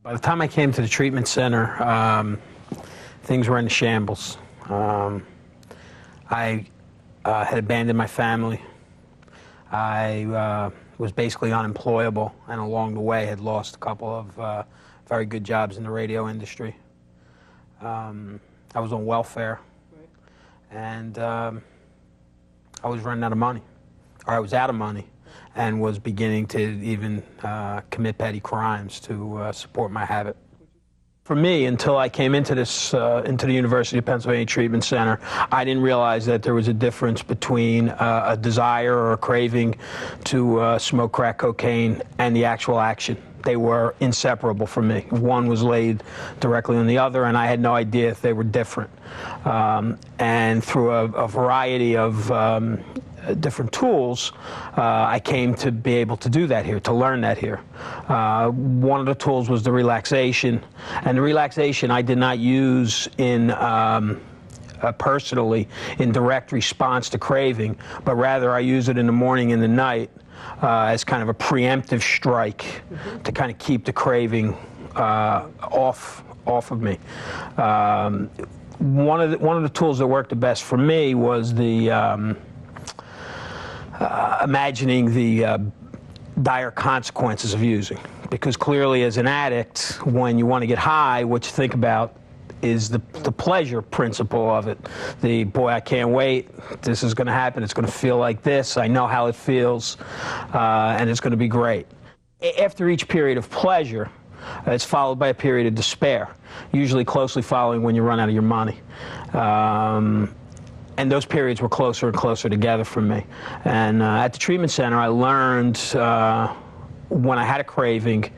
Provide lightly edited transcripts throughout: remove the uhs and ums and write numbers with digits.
By the time I came to the treatment center, things were in shambles. I had abandoned my family. I was basically unemployable, and along the way had lost a couple of very good jobs in the radio industry. I was on welfare, and I was running out of money, or I was out of money, and was beginning to even commit petty crimes to support my habit. For me, until I came into the University of Pennsylvania Treatment Center, I didn't realize that there was a difference between a desire or a craving to smoke crack cocaine and the actual action. They were inseparable for me. One was laid directly on the other, and I had no idea if they were different. And through a variety of different tools, I came to be able to do that here, to learn that here. One of the tools was the relaxation, and the relaxation I did not use in personally in direct response to craving, but rather I use it in the morning and the night as kind of a preemptive strike to kind of keep the craving off of me. One of the tools that worked the best for me was the imagining the dire consequences of using, because clearly as an addict, when you want to get high, what you think about is the pleasure principle of it. The, boy, I can't wait, this is going to happen, it's going to feel like this, I know how it feels, and it's going to be great. After each period of pleasure, it's followed by a period of despair, usually closely following when you run out of your money. And those periods were closer and closer together for me. And at the treatment center, I learned when I had a craving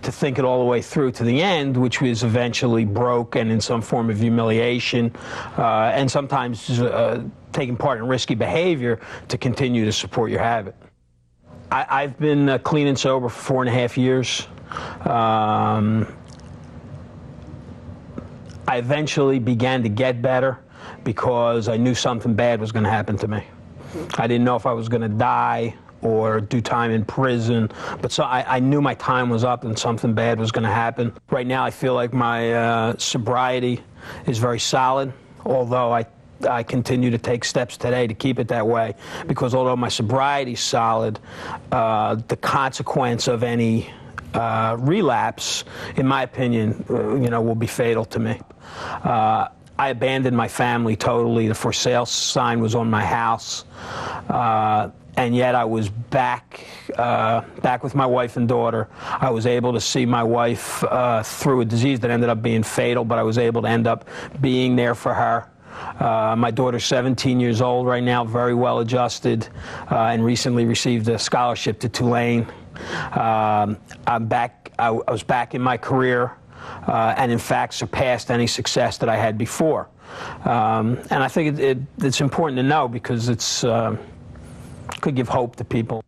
to think it all the way through to the end, which was eventually broke and in some form of humiliation, and sometimes taking part in risky behavior to continue to support your habit. I've been clean and sober for 4.5 years. I eventually began to get better because I knew something bad was going to happen to me. I didn't know if I was going to die or do time in prison, but so I knew my time was up and something bad was going to happen. Right now I feel like my sobriety is very solid, although I continue to take steps today to keep it that way, because although my sobriety is solid, the consequence of any relapse, in my opinion, will be fatal to me. I abandoned my family totally. The for sale sign was on my house, and yet I was back with my wife and daughter. I was able to see my wife through a disease that ended up being fatal, but I was able to end up being there for her. My daughter's 17 years old right now, very well adjusted, and recently received a scholarship to Tulane. I'm back. I was back in my career. And in fact surpassed any success that I had before. And I think it's important to know, because it's could give hope to people.